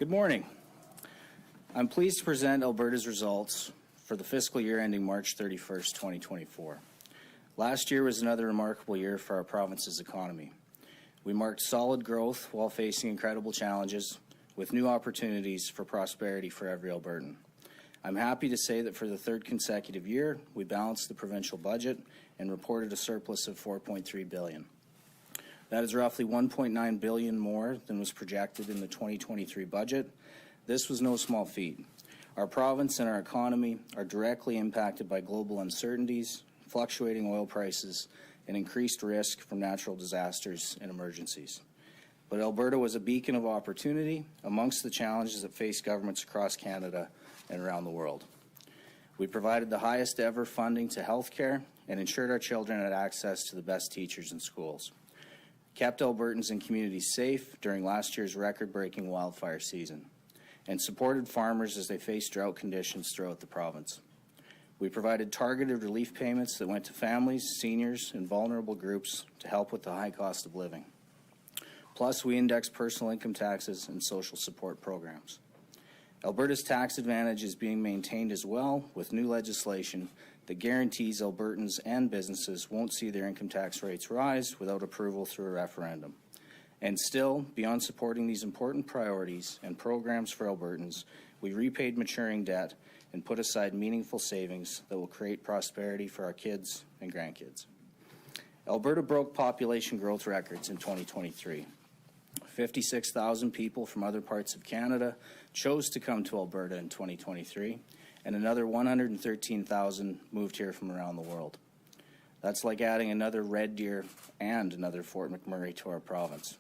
Good morning. I'm pleased to present Alberta's results for the fiscal year ending March 31st, 2024. Last year was another remarkable year for our province's economy. We marked solid growth while facing incredible challenges with new opportunities for prosperity for every Albertan. I'm happy to say that for the third consecutive year, we balanced the provincial budget and reported a surplus of $4.3 billion. That is roughly $1.9 billion more than was projected in the 2023 budget. This was no small feat. Our province and our economy are directly impacted by global uncertainties, fluctuating oil prices, and increased risk from natural disasters and emergencies. But Alberta was a beacon of opportunity amongst the challenges that face governments across Canada and around the world. We provided the highest ever funding to healthcare and ensured our children had access to the best teachers in schools. Kept Albertans and communities safe during last year's record-breaking wildfire season, and supported farmers as they faced drought conditions throughout the province. We provided targeted relief payments that went to families, seniors, and vulnerable groups to help with the high cost of living. Plus, we indexed personal income taxes and social support programs. Alberta's tax advantage is being maintained as well with new legislation that guarantees Albertans and businesses won't see their income tax rates rise without approval through a referendum. And still, beyond supporting these important priorities and programs for Albertans, we repaid maturing debt and put aside meaningful savings that will create prosperity for our kids and grandkids. Alberta broke population growth records in 2023. 56,000 people from other parts of Canada chose to come to Alberta in 2023, and another 113,000 moved here from around the world. That's like adding another Red Deer and another Fort McMurray to our province.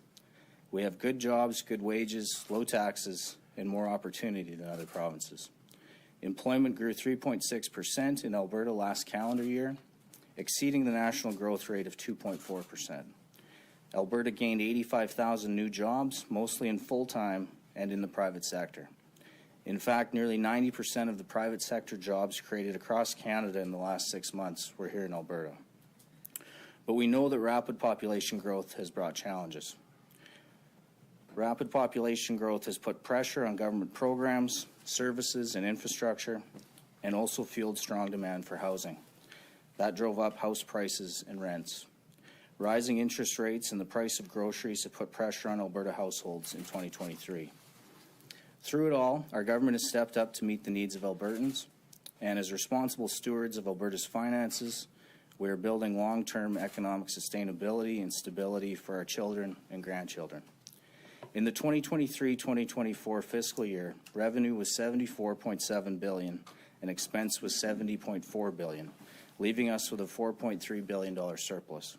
We have good jobs, good wages, low taxes, and more opportunity than other provinces. Employment grew 3.6% in Alberta last calendar year, exceeding the national growth rate of 2.4%. Alberta gained 85,000 new jobs, mostly in full-time and in the private sector. In fact, nearly 90% of the private sector jobs created across Canada in the last 6 months were here in Alberta. But we know that rapid population growth has brought challenges. Rapid population growth has put pressure on government programs, services, and infrastructure, and also fueled strong demand for housing. That drove up house prices and rents. Rising interest rates and the price of groceries have put pressure on Alberta households in 2023. Through it all, our government has stepped up to meet the needs of Albertans, and as responsible stewards of Alberta's finances, we are building long-term economic sustainability and stability for our children and grandchildren. In the 2023-2024 fiscal year, revenue was $74.7 billion and expense was $70.4 billion, leaving us with a $4.3 billion surplus.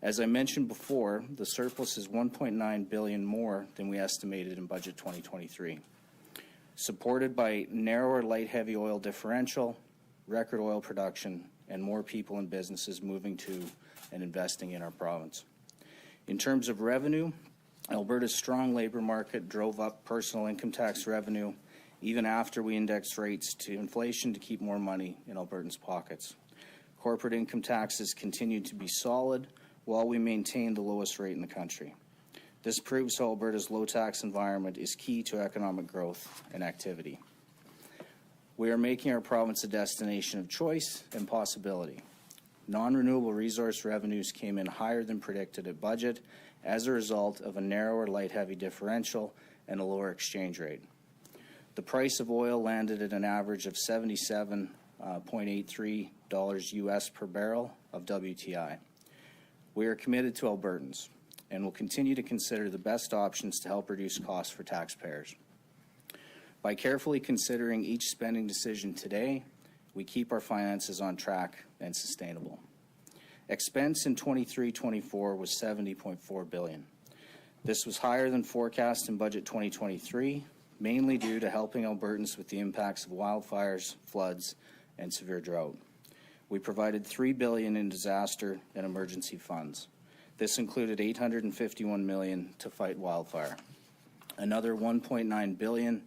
As I mentioned before, the surplus is $1.9 billion more than we estimated in budget 2023. Supported by narrower light-heavy oil differential, record oil production, and more people and businesses moving to and investing in our province. In terms of revenue, Alberta's strong labor market drove up personal income tax revenue even after we indexed rates to inflation to keep more money in Albertans' pockets. Corporate income taxes continued to be solid while we maintain the lowest rate in the country. This proves how Alberta's low-tax environment is key to economic growth and activity. We are making our province a destination of choice and possibility. Non-renewable resource revenues came in higher than predicted at budget as a result of a narrower light-heavy differential and a lower exchange rate. The price of oil landed at an average of $77.83 US per barrel of WTI. We are committed to Albertans and will continue to consider the best options to help reduce costs for taxpayers. By carefully considering each spending decision today, we keep our finances on track and sustainable. Expense in 23-24 was $70.4 billion. This was higher than forecast in budget 2023, mainly due to helping Albertans with the impacts of wildfires, floods, and severe drought. We provided $3 billion in disaster and emergency funds. This included $851 million to fight wildfire. Another $1.9 billion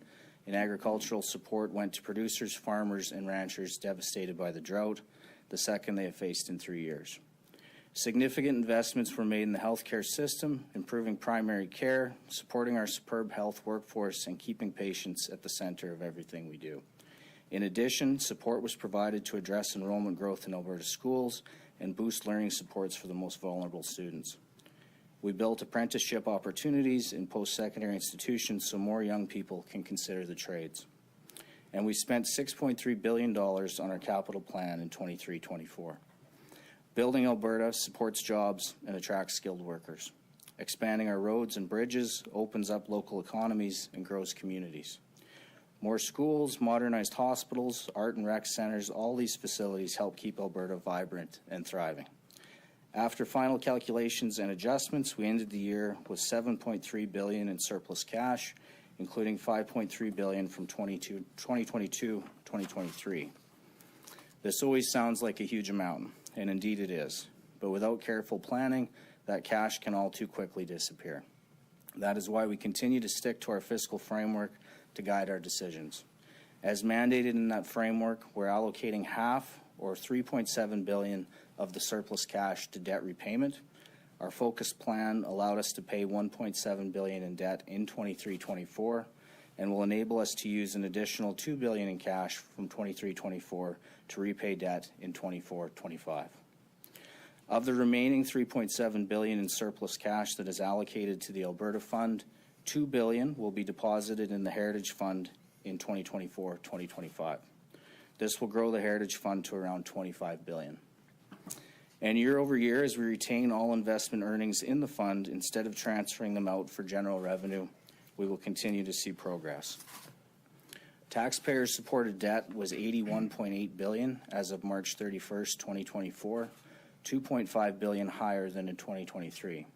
in agricultural support went to producers, farmers, and ranchers devastated by the drought, the second they have faced in 3 years. Significant investments were made in the healthcare system, improving primary care, supporting our superb health workforce, and keeping patients at the center of everything we do. In addition, support was provided to address enrollment growth in Alberta schools and boost learning supports for the most vulnerable students. We built apprenticeship opportunities in post-secondary institutions so more young people can consider the trades. And we spent $6.3 billion on our capital plan in 23-24. Building Alberta supports jobs and attracts skilled workers. Expanding our roads and bridges opens up local economies and grows communities. More schools, modernized hospitals, art and rec centers, all these facilities help keep Alberta vibrant and thriving. After final calculations and adjustments, we ended the year with $7.3 billion in surplus cash, including $5.3 billion from 2022-2023. This always sounds like a huge amount, and indeed it is. But without careful planning, that cash can all too quickly disappear. That is why we continue to stick to our fiscal framework to guide our decisions. As mandated in that framework, we're allocating half, or $3.7 billion, of the surplus cash to debt repayment. Our focus plan allowed us to pay $1.7 billion in debt in 23-24 and will enable us to use an additional $2 billion in cash from 23-24 to repay debt in 24-25. Of the remaining $3.7 billion in surplus cash that is allocated to the Alberta Fund, $2 billion will be deposited in the Heritage Fund in 2024-2025. This will grow the Heritage Fund to around $25 billion. And year over year, as we retain all investment earnings in the fund instead of transferring them out for general revenue, we will continue to see progress. Taxpayer-supported debt was $81.8 billion as of March 31st, 2024, $2.5 billion higher than in 2023.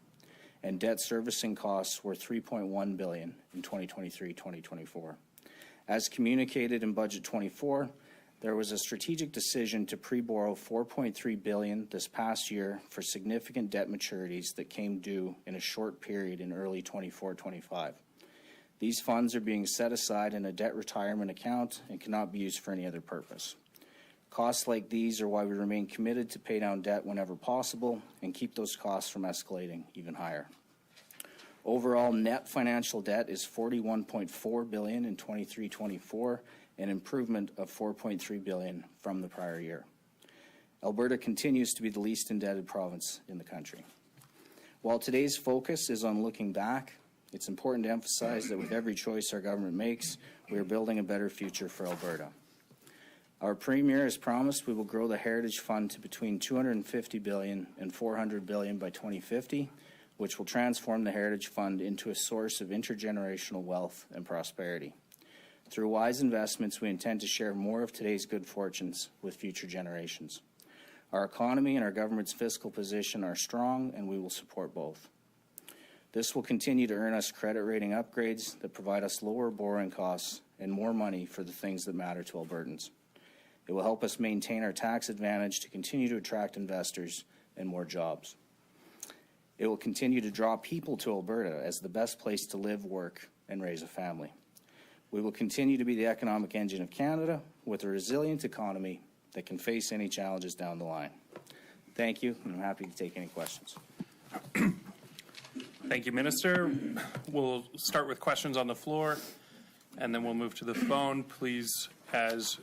And debt servicing costs were $3.1 billion in 2023-2024. As communicated in Budget 24, there was a strategic decision to pre-borrow $4.3 billion this past year for significant debt maturities that came due in a short period in early 24-25. These funds are being set aside in a debt retirement account and cannot be used for any other purpose. Costs like these are why we remain committed to pay down debt whenever possible and keep those costs from escalating even higher. Overall, net financial debt is $41.4 billion in 23-24, an improvement of $4.3 billion from the prior year. Alberta continues to be the least indebted province in the country. While today's focus is on looking back, it's important to emphasize that with every choice our government makes, we are building a better future for Alberta. Our Premier has promised we will grow the Heritage Fund to between $250 billion and $400 billion by 2050, which will transform the Heritage Fund into a source of intergenerational wealth and prosperity. Through wise investments, we intend to share more of today's good fortunes with future generations. Our economy and our government's fiscal position are strong, and we will support both. This will continue to earn us credit rating upgrades that provide us lower borrowing costs and more money for the things that matter to Albertans. It will help us maintain our tax advantage to continue to attract investors and more jobs. It will continue to draw people to Alberta as the best place to live, work, and raise a family. We will continue to be the economic engine of Canada with a resilient economy that can face any challenges down the line. Thank you, and I'm happy to take any questions. Thank you, Minister. We'll start with questions on the floor, and then we'll move to the phone. Please, as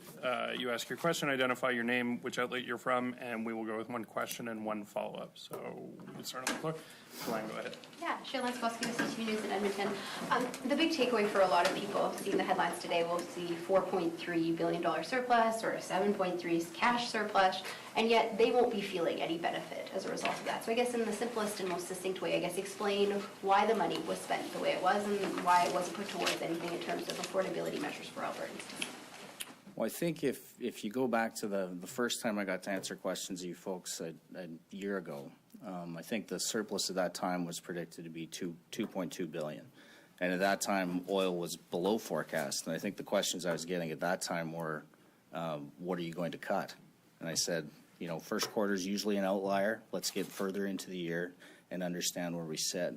you ask your question, identify your name, which outlet you're from, and we will go with one question and one follow-up. So we'll start on the floor. Glenn, go ahead. Yeah, Shaylin Sposki with CTV News in Edmonton. The big takeaway for a lot of people seeing the headlines today will see $4.3 billion surplus or a $7.3 cash surplus, and yet they won't be feeling any benefit as a result of that. So I guess in the simplest and most succinct way, I guess explain why the money was spent the way it was and why it wasn't put towards anything in terms of affordability measures for Albertans. Well, I think if you go back to the first time I got to answer questions of you folks a year ago, I think the surplus at that time was predicted to be $2.2 billion. And at that time, oil was below forecast. And I think the questions I was getting at that time were, what are you going to cut? And I said, you know, first quarter is usually an outlier. Let's get further into the year and understand where we sit.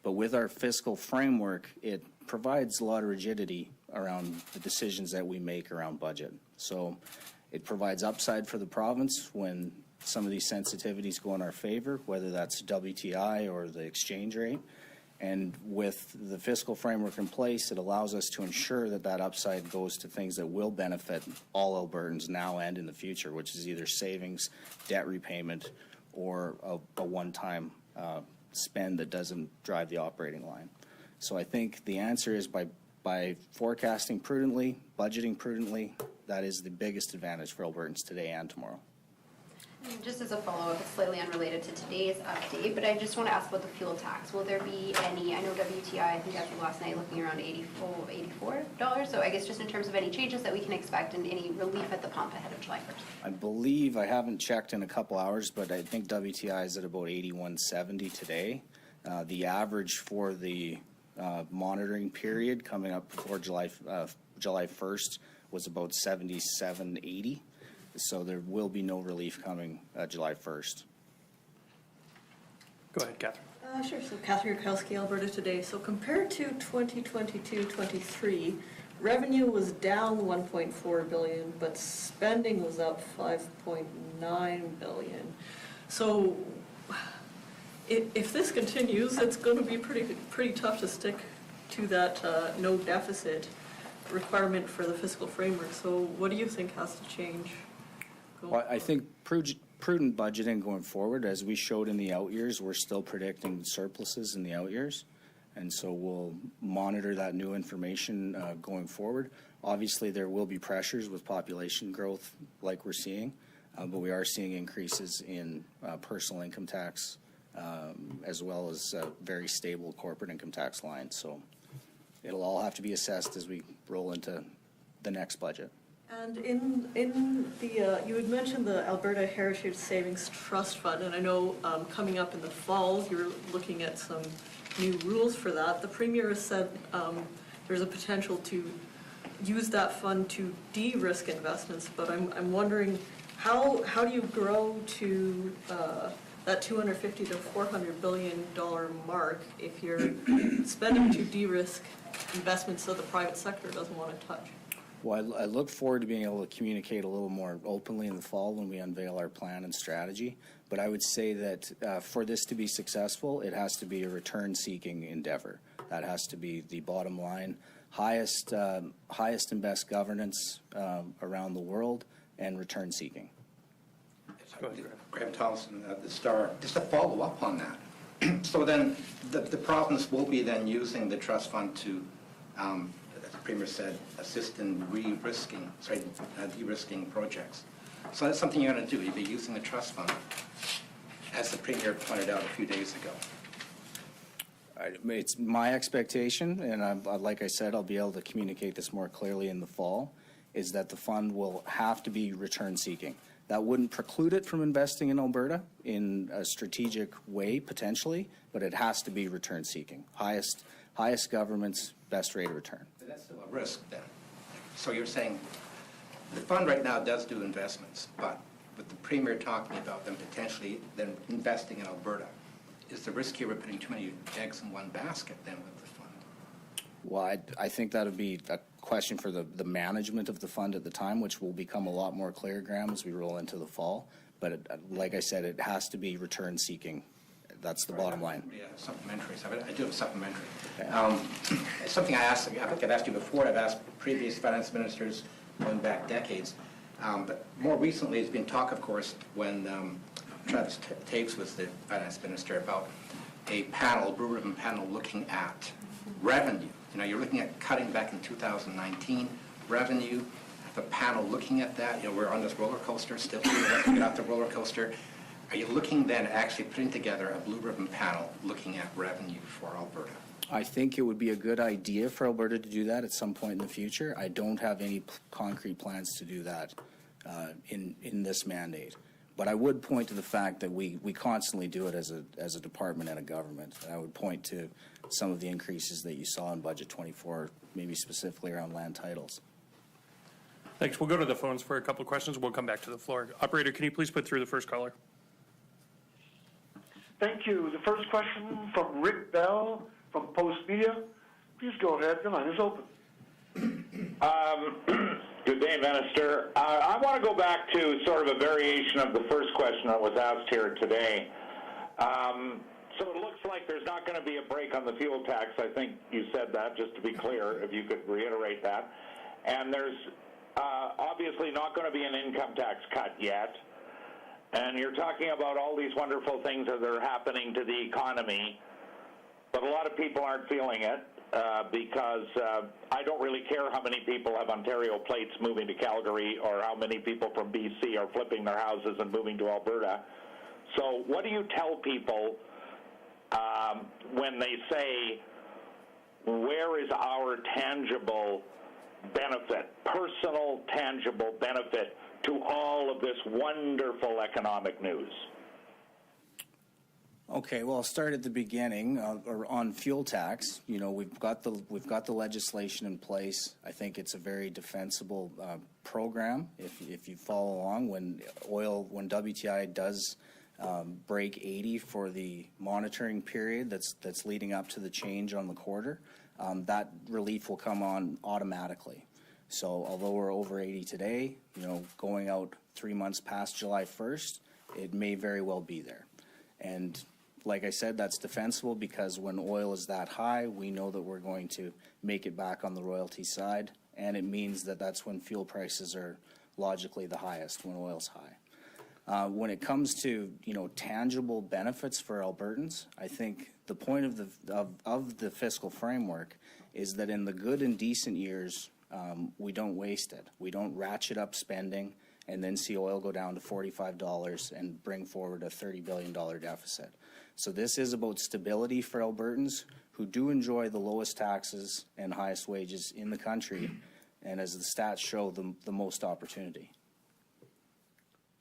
But with our fiscal framework, it provides a lot of rigidity around the decisions that we make around budget. So it provides upside for the province when some of these sensitivities go in our favor, whether that's WTI or the exchange rate. And with the fiscal framework in place, it allows us to ensure that that upside goes to things that will benefit all Albertans now and in the future, which is either savings, debt repayment, or a one-time spend that doesn't drive the operating line. So I think the answer is by forecasting prudently, budgeting prudently, that is the biggest advantage for Albertans today and tomorrow. And just as a follow-up, it's slightly unrelated to today's update, but I just want to ask about the fuel tax. Will there be any, I know WTI, I think as of last night, looking around $84. So I guess just in terms of any changes that we can expect and any relief at the pump ahead of July 1st. I believe, I haven't checked in a couple hours, but I think WTI is at about 81.70 today. The average for the monitoring period coming up before July 1st was about 77.80. So there will be no relief coming July 1st. Go ahead, Catherine. Sure. So Catherine Yurkowski, Alberta Today. So compared to 2022-23, revenue was down 1.4 billion, but spending was up 5.9 billion. So if this continues, it's going to be pretty tough to stick to that no deficit requirement for the fiscal framework. So what do you think has to change? Well, I think prudent budgeting going forward, as we showed in the out years, we're still predicting surpluses in the out years. And so we'll monitor that new information going forward. Obviously, there will be pressures with population growth like we're seeing, but we are seeing increases in personal income tax as well as very stable corporate income tax lines. So it'll all have to be assessed as we roll into the next budget. And in the, you had mentioned the Alberta Heritage Savings Trust Fund, and I know coming up in the fall, you're looking at some new rules for that. The Premier has said there's a potential to use that fund to de-risk investments, but I'm wondering how do you grow to that $250 to $400 billion mark if you're spending to de-risk investments so the private sector doesn't want to touch? Well, I look forward to being able to communicate a little more openly in the fall when we unveil our plan and strategy. But I would say that for this to be successful, it has to be a return-seeking endeavor. That has to be the bottom line. Highest and best governance around the world and return-seeking. Graham Thompson at the Star. Just to follow up on that. So then the province will be then using the trust fund to Premier said, assist in de-risking projects. So that's something you're going to do. You'll be using the trust fund, as the Premier pointed out a few days ago. It's my expectation, and like I said, I'll be able to communicate this more clearly in the fall, is that the fund will have to be return-seeking. That wouldn't preclude it from investing in Alberta in a strategic way, potentially, but it has to be return-seeking. Highest government's best rate of return. But that's still a risk then. So you're saying the fund right now does do investments, but with the Premier talking about them potentially then investing in Alberta, is the risk here we're putting too many eggs in one basket then with the fund? Well, I think that would be a question for the management of the fund at the time, which will become a lot more clear, Graham, as we roll into the fall. But like I said, it has to be return-seeking. That's the bottom line. Yeah, supplementary. So I do have a supplementary. Something I think I've asked you before. I've asked previous finance ministers going back decades. But more recently, there's been talk, of course, when Travis Taves was the finance minister, about a panel, a blue ribbon panel, looking at revenue. You know, you're looking at cutting back in 2019 revenue. The panel looking at that. You know, we're on this roller coaster still. We're get off the roller coaster. Are you looking then at actually putting together a blue ribbon panel looking at revenue for Alberta? I think it would be a good idea for Alberta to do that at some point in the future. I don't have any concrete plans to do that in this mandate. But I would point to the fact that we constantly do it as a department and a government. And I would point to some of the increases that you saw in Budget 24, maybe specifically around land titles. Thanks. We'll go to the phones for a couple of questions. We'll come back to the floor. Operator, can you please put through the first caller? Thank you. The first question from Rick Bell from Post Media. Please go ahead. The line is open. Good day, Minister. I want to go back to sort of a variation of the first question that was asked here today. So it looks like there's not going to be a break on the fuel tax. I think you said that, just to be clear, if you could reiterate that. And there's obviously not going to be an income tax cut yet. And you're talking about all these wonderful things that are happening to the economy, but a lot of people aren't feeling it because I don't really care how many people have Ontario plates moving to Calgary or how many people from BC are flipping their houses and moving to Alberta. So what do you tell people when they say, where is our tangible benefit, personal tangible benefit to all of this wonderful economic news? Okay, well, I'll start at the beginning or on fuel tax. You know, we've got the legislation in place. I think it's a very defensible program. If you follow along, when WTI does break 80 for the monitoring period that's leading up to the change on the quarter, that relief will come on automatically. So although we're over 80 today, you know, going out 3 months past July 1st, it may very well be there. And like I said, that's defensible because when oil is that high, we know that we're going to make it back on the royalty side, and it means that that's when fuel prices are logically the highest, when oil's high. When it comes to, you know, tangible benefits for Albertans, I think the point of the fiscal framework is that in the good and decent years, we don't waste it. We don't ratchet up spending and then see oil go down to $45 and bring forward a $30 billion deficit. So this is about stability for Albertans who do enjoy the lowest taxes and highest wages in the country, and as the stats show, the most opportunity.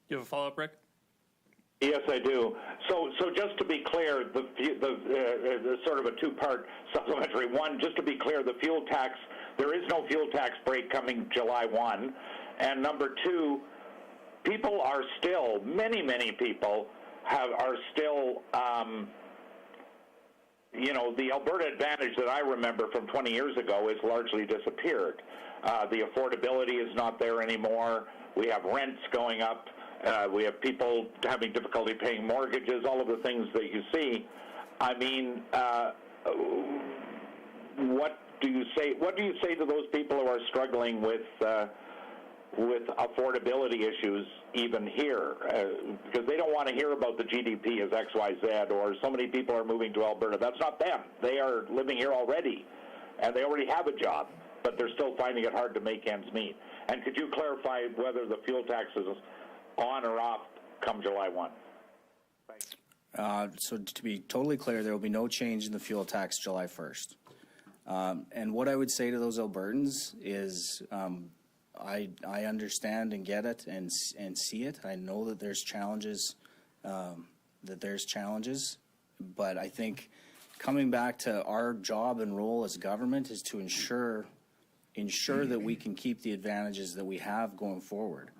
You have a follow-up, Rick? Yes, I do. So just to be clear, the sort of a two-part supplementary. One, just to be clear, the fuel tax, there is no fuel tax break coming July 1. And number two, people are still, many people are still, you know, the Alberta Advantage that I remember from 20 years ago has largely disappeared. The affordability is not there anymore. We have rents going up. We have people having difficulty paying mortgages, all of the things that you see. I mean, what do you say to those people who are struggling with affordability issues even here? Because they don't want to hear about the GDP as X, Y, Z, or so many people are moving to Alberta. That's not them. They are living here already, and they already have a job, but they're still finding it hard to make ends meet. And could you clarify whether the fuel tax is on or off come July 1? Thanks. So to be totally clear, there will be no change in the fuel tax July 1st. And what I would say to those Albertans is I understand and get it and see it. I know that there's challenges, but I think coming back to our job and role as government is to ensure that we can keep the advantages that we have going forward.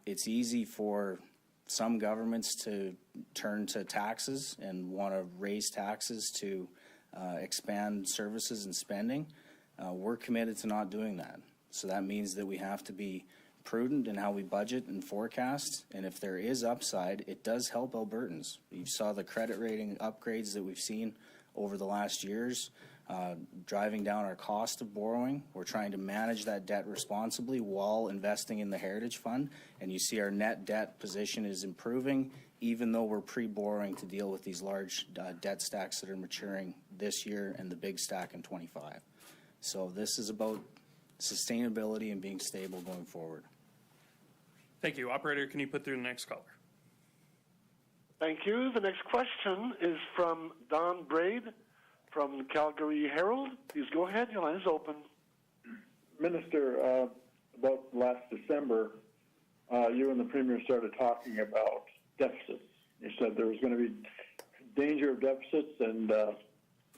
It's easy for some governments to turn to taxes and want to raise taxes to expand services and spending. We're committed to not doing that. So that means that we have to be prudent in how we budget and forecast. And if there is upside, it does help Albertans. You saw the credit rating upgrades that we've seen over the last years, driving down our cost of borrowing. We're trying to manage that debt responsibly while investing in the Heritage Fund. And you see our net debt position is improving, even though we're pre-borrowing to deal with these large debt stacks that are maturing this year and the big stack in 25. So this is about sustainability and being stable going forward. Thank you. Operator, can you put through the next caller? Thank you. The next question is from Don Braid from the Calgary Herald. Please go ahead. Your line is open. Minister, about last December, you and the Premier started talking about deficits. You said there was going to be danger of deficits, and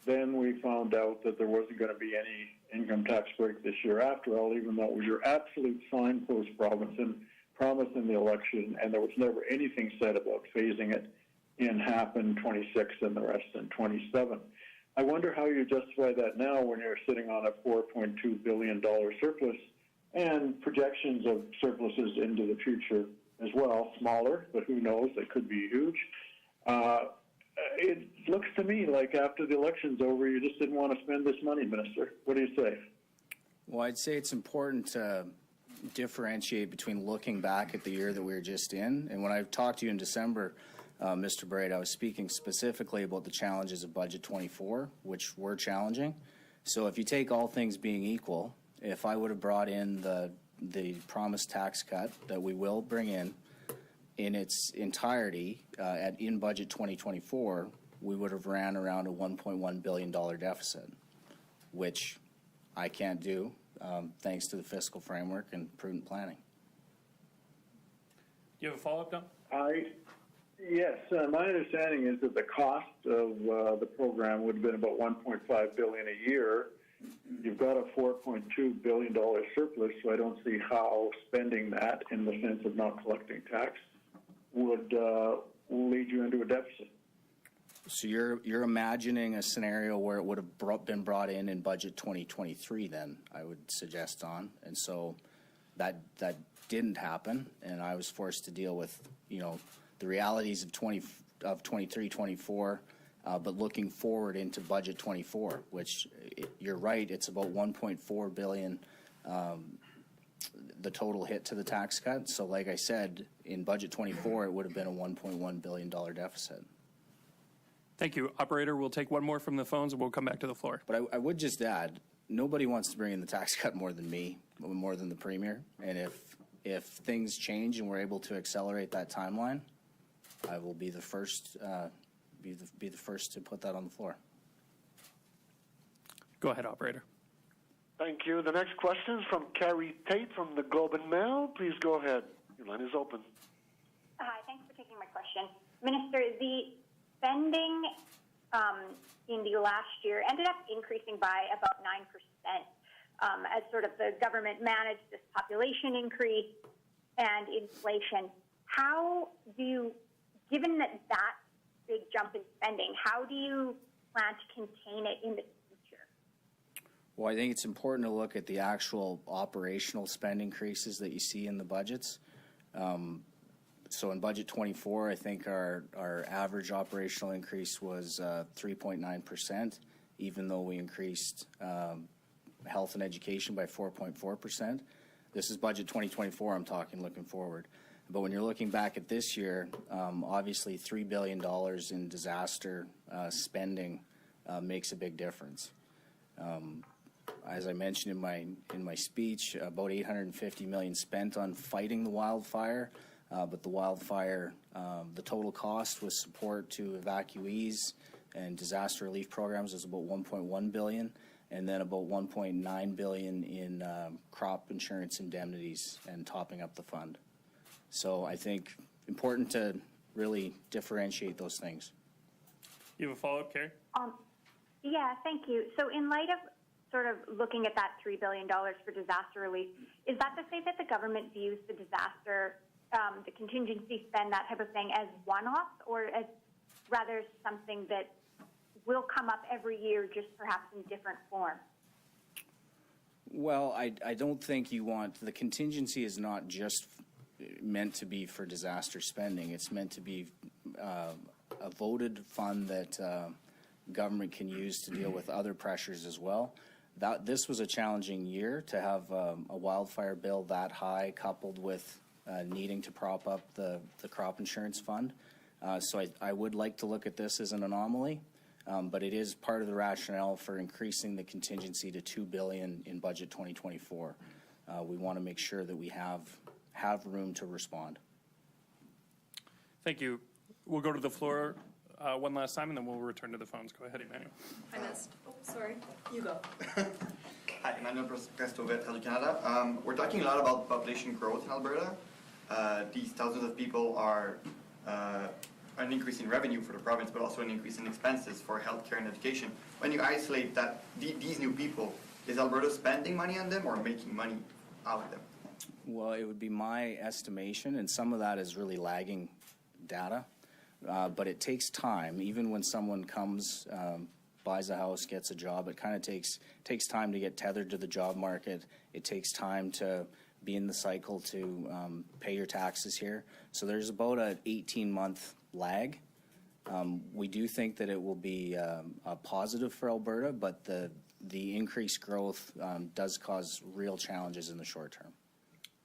then we found out that there wasn't going to be any income tax break this year after all, even though it was your absolute signpost promise in the election, and there was never anything said about phasing it in half in 26 and the rest in 27. I wonder how you justify that now when you're sitting on a $4.2 billion surplus and projections of surpluses into the future as well, smaller, but who knows, they could be huge. It looks to me like after the election's over, you just didn't want to spend this money, Minister. What do you say? Well, I'd say it's important to differentiate between looking back at the year that we were just in. And when I talked to you in December, Mr. Braid, I was speaking specifically about the challenges of Budget 24, which were challenging. So if you take all things being equal, if I would have brought in the promised tax cut that we will bring in its entirety in Budget 2024, we would have ran around a $1.1 billion deficit, which I can't do thanks to the fiscal framework and prudent planning. Do you have a follow-up, Don? Yes, my understanding is that the cost of the program would have been about $1.5 billion a year. You've got a $4.2 billion surplus, so I don't see how spending that in the sense of not collecting tax would lead you into a deficit. So you're imagining a scenario where it would have been brought in Budget 2023 then, I would suggest, Don. And so that didn't happen, and I was forced to deal with, the realities of 23, 24, but looking forward into Budget 24, which you're right, it's about $1.4 billion, the total hit to the tax cut. So like I said, in Budget 24, it would have been a $1.1 billion deficit. Thank you. Operator, we'll take one more from the phones and we'll come back to the floor. But I would just add, nobody wants to bring in the tax cut more than me, more than the Premier. And if things change and we're able to accelerate that timeline, I will be the first be the first to put that on the floor. Go ahead, Operator. Thank you. The next question is from Carrie Tate from the Globe and Mail. Please go ahead. Your line is open. Hi, thanks for taking my question. Minister, the spending in the last year ended up increasing by about 9% as sort of the government managed this population increase and inflation. How do you, given that big jump in spending, how do you plan to contain it in the future? Well, I think it's important to look at the actual operational spend increases that you see in the budgets. So in Budget 24, I think our average operational increase was 3.9%, even though we increased health and education by 4.4%. This is Budget 2024, I'm talking looking forward. But when you're looking back at this year, obviously $3 billion in disaster spending makes a big difference. As I mentioned in my speech, about $850 million spent on fighting the wildfire. But the wildfire, the total cost with support to evacuees and disaster relief programs was about $1.1 billion, and then about $1.9 billion in crop insurance indemnities and topping up the fund. So I think important to really differentiate those things. You have a follow-up, Carrie? Yeah, thank you. So in light of sort of looking at that $3 billion for disaster relief, is that to say that the government views the disaster the contingency spend, that type of thing, as one-off, or as rather something that will come up every year, just perhaps in different form? Well, I don't think you want, the contingency is not just meant to be for disaster spending. It's meant to be a voted fund that government can use to deal with other pressures as well. This was a challenging year to have a wildfire bill that high, coupled with needing to prop up the crop insurance fund. So I would like to look at this as an anomaly, but it is part of the rationale for increasing the contingency to $2 billion in Budget 2024. We want to make sure that we have room to respond. Thank you. We'll go to the floor one last time, and then we'll return to the phones. Go ahead, Emmanuel. I missed. Oh, sorry. You go. Hi, Emmanuel Presto with Radio Canada. We're talking a lot about population growth in Alberta. These thousands of people are an increase in revenue for the province, but also an increase in expenses for healthcare and education. When you isolate these new people, is Alberta spending money on them or making money out of them? Well, it would be my estimation, and some of that is really lagging data, but it takes time. Even when someone comes buys a house, gets a job. It kind of takes time to get tethered to the job market. It takes time to be in the cycle to pay your taxes here. So there's about an 18-month lag. We do think that it will be a positive for Alberta, but the increased growth does cause real challenges in the short term.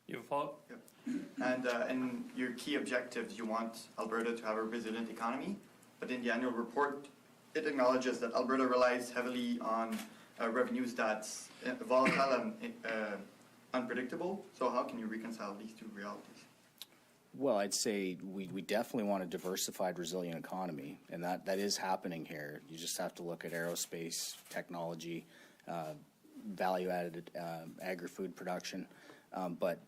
You have a follow-up? Yep. And in your key objectives, you want Alberta to have a resilient economy, but in the annual report, it acknowledges that Alberta relies heavily on revenues that's volatile and unpredictable. So how can you reconcile these two realities? Well, I'd say we definitely want a diversified, resilient economy, and that is happening here. You just have to look at aerospace, technology, value-added agri-food production, but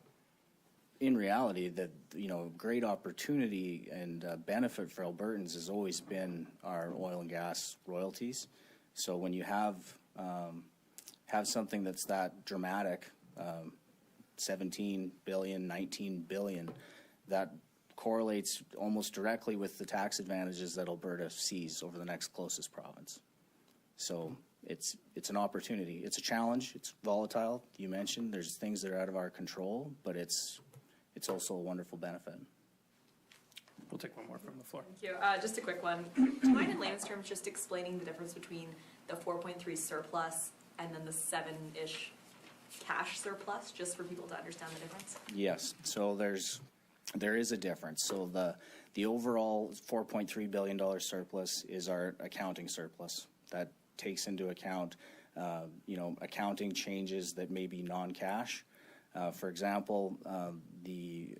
in reality, the great opportunity and benefit for Albertans has always been our oil and gas royalties. So when you have something that's that dramatic, 17 billion, 19 billion, that correlates almost directly with the tax advantages that Alberta sees over the next closest province. So it's an opportunity. It's a challenge. It's volatile. You mentioned there's things that are out of our control, but it's also a wonderful benefit. We'll take one more from the floor. Thank you. Just a quick one. Do you mind in layman's terms just explaining the difference between the 4.3 surplus and then the 7-ish cash surplus, just for people to understand the difference? Yes. So there is a difference. So the overall $4.3 billion surplus is our accounting surplus. That takes into account, accounting changes that may be non-cash. For example, the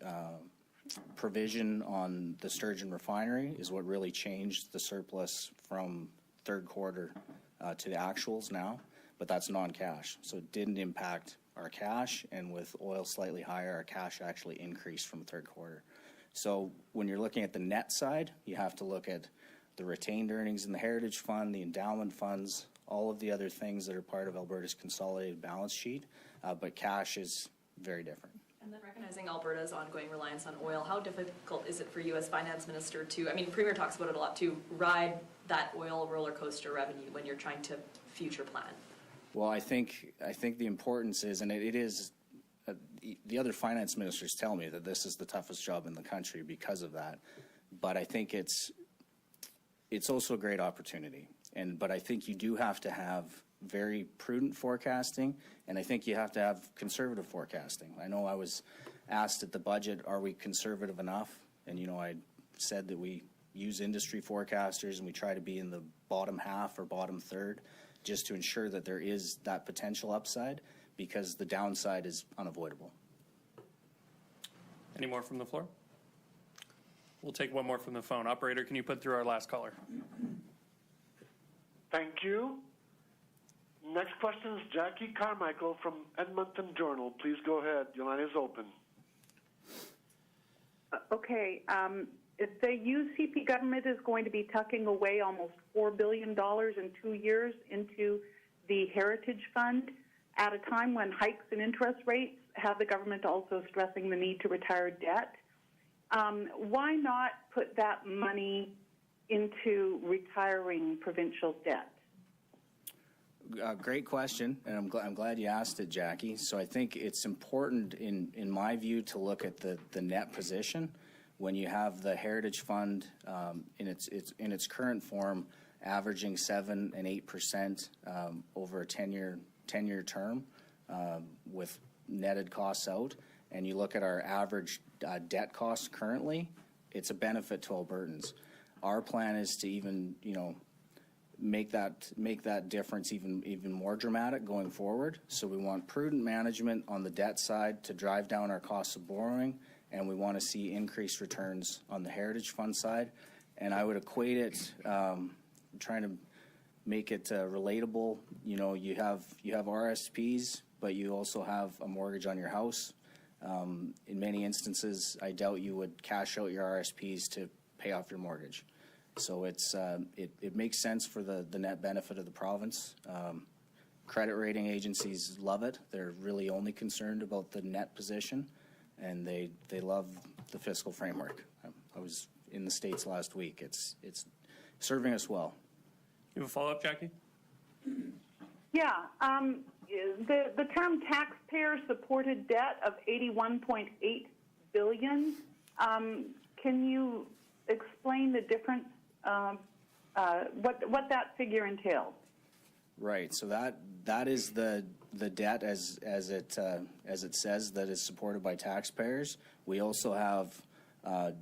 provision on the Sturgeon refinery is what really changed the surplus from third quarter to the actuals now, but that's non-cash. So it didn't impact our cash, and with oil slightly higher, our cash actually increased from third quarter. So when you're looking at the net side, you have to look at the retained earnings in the Heritage Fund, the endowment funds, all of the other things that are part of Alberta's consolidated balance sheet, but cash is very different. And then recognizing Alberta's ongoing reliance on oil, how difficult is it for you as finance minister to, Premier talks about it a lot, to ride that oil roller coaster revenue when you're trying to future plan? Well, I think the importance is, and it is, the other finance ministers tell me that this is the toughest job in the country because of that, but I think it's also a great opportunity. But I think you do have to have very prudent forecasting, and I think you have to have conservative forecasting. I know I was asked at the budget, are we conservative enough? And I said that we use industry forecasters and we try to be in the bottom half or bottom third just to ensure that there is that potential upside, because the downside is unavoidable. Any more from the floor? We'll take one more from the phone. Operator, can you put through our last caller? Thank you. Next question is Jackie Carmichael from Edmonton Journal. Please go ahead. Your line is open. Okay. The UCP government is going to be tucking away almost $4 billion in 2 years into the Heritage Fund at a time when hikes in interest rates have the government also stressing the need to retire debt. Why not put that money into retiring provincial debt? Great question, and I'm glad you asked it, Jackie. So I think it's important, in my view, to look at the net position. When you have the Heritage Fund in its current form, averaging 7% and 8% over a 10-year term with netted costs out, and you look at our average debt costs currently, it's a benefit to Albertans. Our plan is to even make that difference even more dramatic going forward. So we want prudent management on the debt side to drive down our costs of borrowing, and we want to see increased returns on the Heritage Fund side. And I would equate it, trying to make it relatable. You have RSPs, but you also have a mortgage on your house. In many instances, I doubt you would cash out your RSPs to pay off your mortgage. So it makes sense for the net benefit of the province. Credit rating agencies love it. They're really only concerned about the net position, and they love the fiscal framework. I was in the States last week. It's serving us well. You have a follow-up, Jackie? Yeah, the term taxpayer-supported debt of $81.8 billion. Can you explain the difference? What that figure entails? Right. So that is the debt as it says that is supported by taxpayers. We also have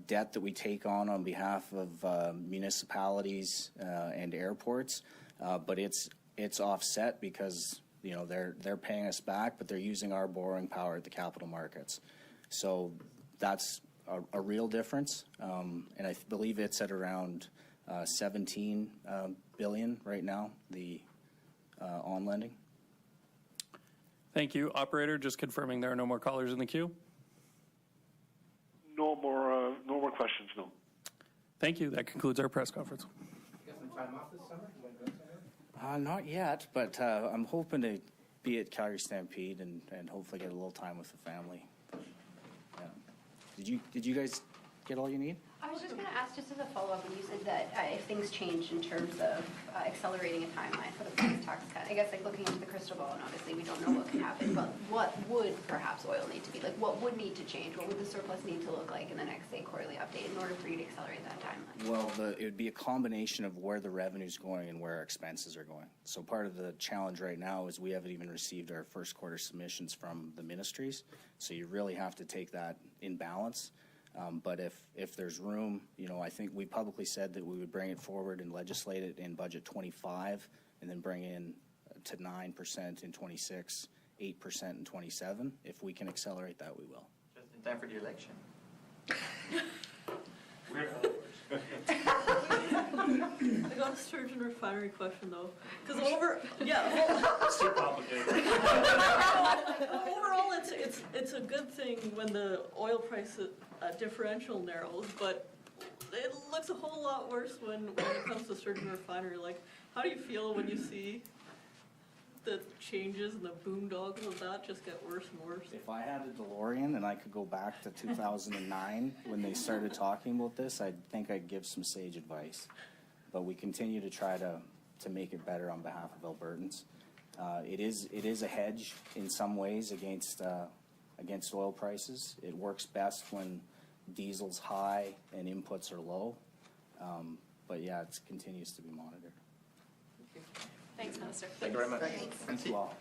debt that we take on behalf of municipalities and airports, but it's offset because they're paying us back, but they're using our borrowing power at the capital markets. So that's a real difference, and I believe it's at around 17 billion right now. The on lending. Thank you. Operator, just confirming there are no more callers in the queue. No more questions, no. Thank you. That concludes our press conference. You got some time off this summer? You want to go somewhere? Not yet, but I'm hoping to be at Calgary Stampede and hopefully get a little time with the family. Yeah. Did you guys get all you need? I was just going to ask, just as a follow-up, when you said that if things change in terms of accelerating a timeline for the proposed tax cut, I guess like looking into the crystal ball, and obviously we don't know what can happen, but what would perhaps oil need to be? Like what would need to change? What would the surplus need to look like in the next, say, quarterly update in order for you to accelerate that timeline? Well, it would be a combination of where the revenue's going and where our expenses are going. So part of the challenge right now is we haven't even received our first quarter submissions from the ministries. So you really have to take that in balance. But if there's room, I think we publicly said that we would bring it forward and legislate it in budget 25 and then bring in to 9% in 26, 8% in 27. If we can accelerate that, we will. Just in time for the election. I got a sturgeon refinery question though, because overall, it's a good thing when the oil price differential narrows, but it looks a whole lot worse when it comes to sturgeon refinery. Like, how do you feel when you see the changes and the boondoggles of that just get worse and worse? If I had a DeLorean and I could go back to 2009 when they started talking about this, I think I'd give some sage advice. But we continue to try to make it better on behalf of Albertans. It is a hedge in some ways against oil prices. It works best when diesel's high and inputs are low. But yeah, it continues to be monitored. Thanks, Minister. Thank you very much. Thank you all.